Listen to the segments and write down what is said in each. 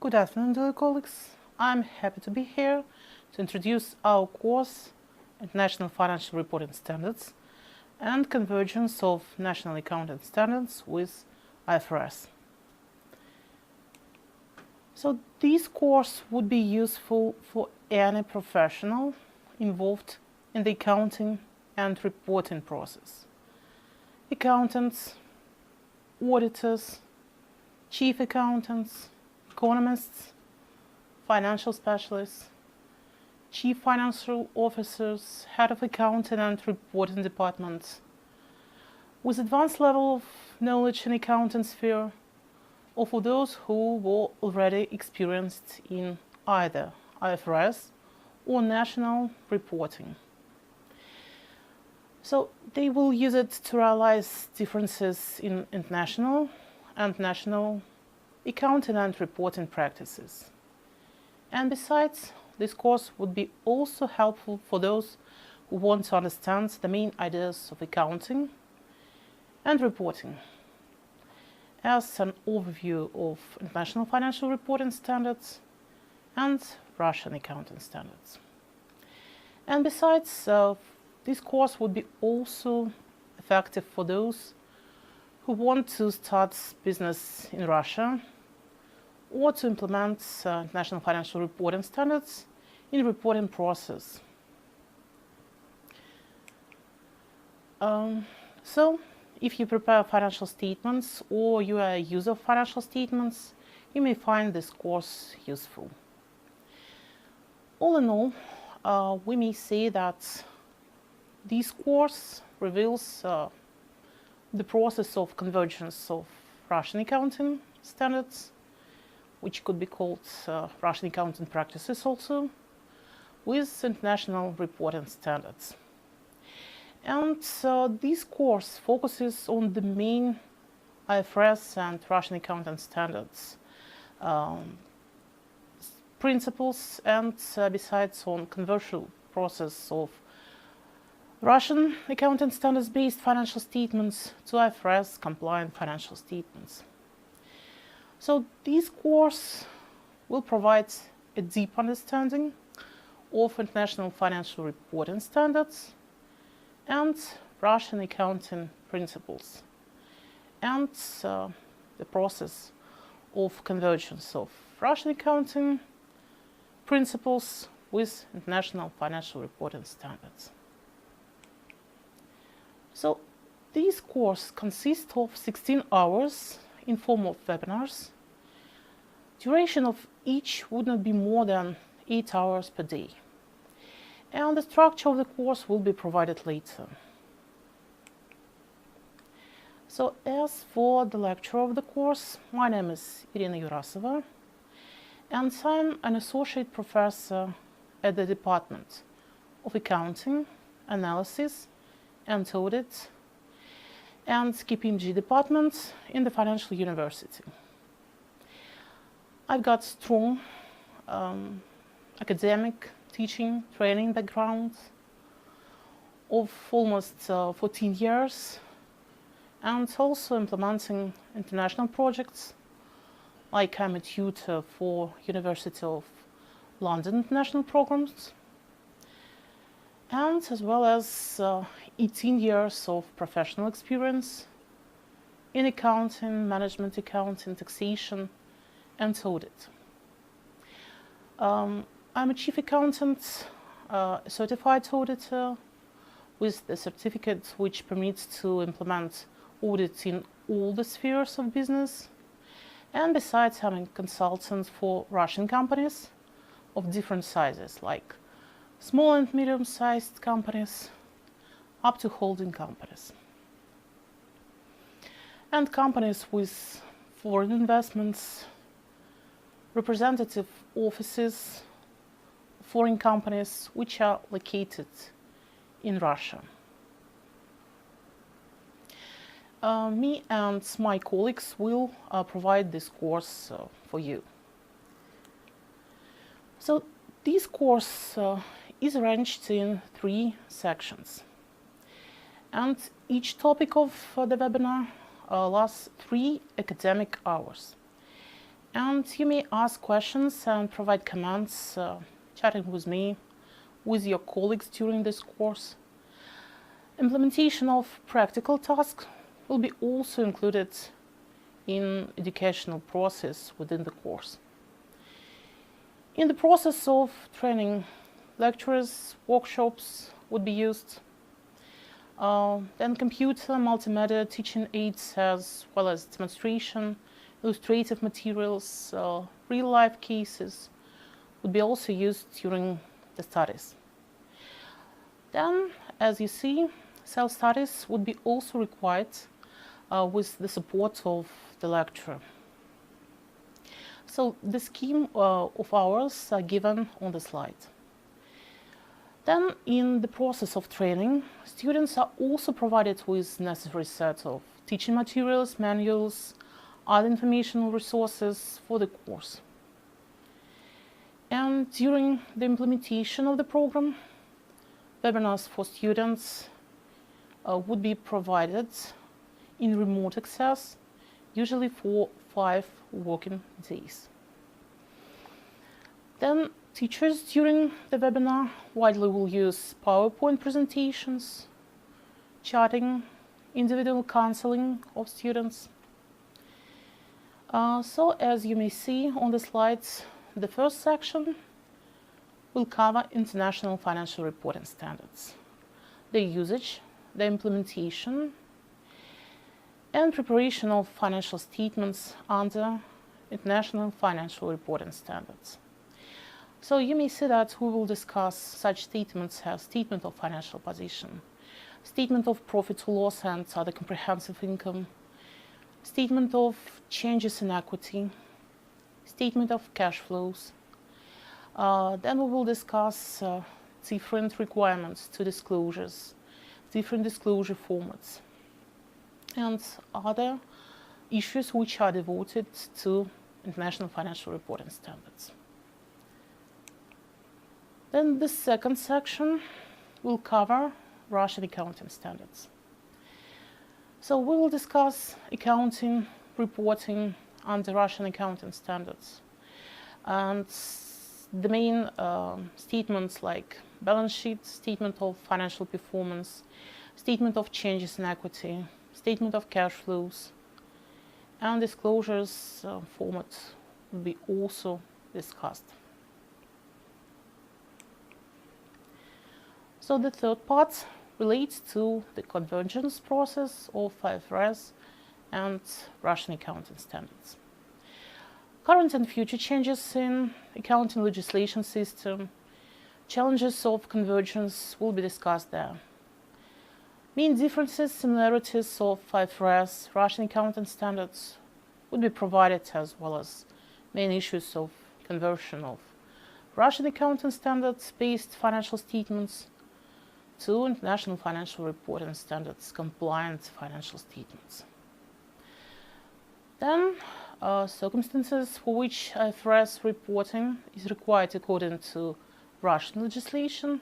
Good afternoon, dear colleagues. I'm happy to be here to introduce our course, International Financial Reporting Standards and Convergence of National Accounting Standards with IFRS. So this course would be useful for any professional involved in the accounting and reporting process. Accountants, auditors, chief accountants, economists, financial specialists, chief financial officers, head of accounting and reporting departments, with advanced level of knowledge in accounting sphere, or for those who were already experienced in either IFRS or national reporting. So they will use it to realize differences in international and national accounting and reporting practices. And besides, this course would be also helpful for those who want to understand the main ideas of accounting and reporting, as an overview of international financial reporting standards and Russian accounting standards. And besides, this course would be also effective for those who want to start business in Russia or to implement international financial reporting standards in reporting process. So, if you prepare financial statements or you are a user of financial statements, you may find this course useful. All in all, we may say that this course reveals the process of convergence of Russian accounting standards, which could be called Russian accounting practices also, with international reporting standards. And this course focuses on the main IFRS and Russian accounting standards principles, and besides on conversion process of Russian accounting standards-based financial statements to IFRS compliant financial statements. So this course will provide a deep understanding of international financial reporting standards and Russian accounting principles, and the process of convergence of Russian accounting principles with international financial reporting standards. So this course consists of 16 hours in form of webinars. Duration of each would not be more than 8 hours per day. And the structure of the course will be provided later. So as for the lecturer of the course, my name is Irina Yurasova, and I'm an associate professor at the Department of Accounting, Analysis and Audit and KPMG department in the Financial University. I've got strong academic teaching training background of almost 14 years, and also implementing international projects, like I'm a tutor for University of London international programs, and as well as 18 years of professional experience in accounting, management accounting, taxation, and audit. I'm a chief accountant, a certified auditor with the certificate which permits to implement audit in all the spheres of business. And besides, I'm a consultant for Russian companies of different sizes, like small and medium-sized companies up to holding companies. And companies with foreign investments, representative offices, foreign companies which are located in Russia. Me and my colleagues will provide this course for you. So this course is arranged in 3 sections, and each topic of the webinar lasts 3 academic hours. And you may ask questions and provide comments, chatting with me, with your colleagues during this course. Implementation of practical tasks will be also included in educational process within the course. In the process of training, lectures, workshops would be used. Then computer, multimedia, teaching aids, as well as demonstration, illustrative materials, real-life cases would be also used during the studies. Then, as you see, self-studies would be also required with the support of the lecturer. So the scheme of hours are given on the slide. Then, in the process of training, students are also provided with necessary set of teaching materials, manuals, other informational resources for the course. And during the implementation of the program, webinars for students would be provided in remote access, usually for 5 working days. Then teachers during the webinar widely will use PowerPoint presentations, chatting, individual counseling of students. So as you may see on the slides, the first section will cover international financial reporting standards, their usage, their implementation, and preparation of financial statements under international financial reporting standards. So you may see that we will discuss such statements as statement of financial position, statement of profit or loss and other comprehensive income, statement of changes in equity, statement of cash flows. Then we will discuss different requirements to disclosures, different disclosure formats, and other issues which are devoted to international financial reporting standards. Then the second section will cover Russian accounting standards. So we will discuss accounting, reporting under Russian accounting standards. And the main statements like balance sheet, statement of financial performance, statement of changes in equity, statement of cash flows, and disclosures format will be also discussed. So the third part relates to the convergence process of IFRS and Russian accounting standards. Current and future changes in accounting legislation system, challenges of convergence will be discussed there. Main differences, similarities of IFRS, Russian accounting standards would be provided, as well as main issues of conversion of Russian accounting standards-based financial statements to international financial reporting standards compliant financial statements. Then, circumstances for which IFRS reporting is required according to Russian legislation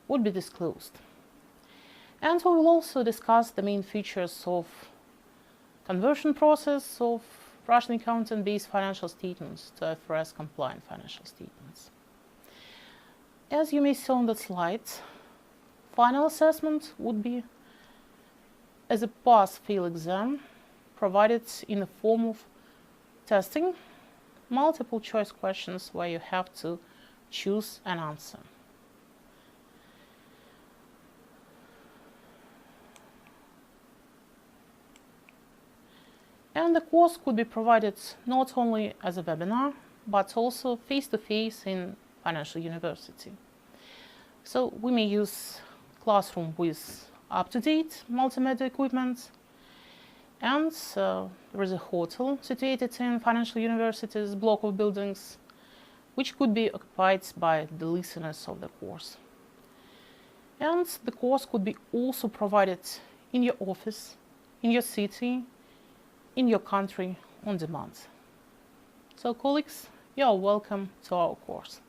would be disclosed. And we will also discuss the main features of conversion process of Russian accounting-based financial statements to IFRS compliant financial statements. As you may see on the slide, final assessment would be as a pass-fail exam provided in the form of testing, multiple choice questions where you have to choose an answer. And the course could be provided not only as a webinar, but also face-to-face in financial university. So we may use classroom with up-to-date multimedia equipment, and there is a hotel situated in financial university's block of buildings, which could be occupied by the listeners of the course. And the course could be also provided in your office, in your city, in your country on demand. So colleagues, you are welcome to our course.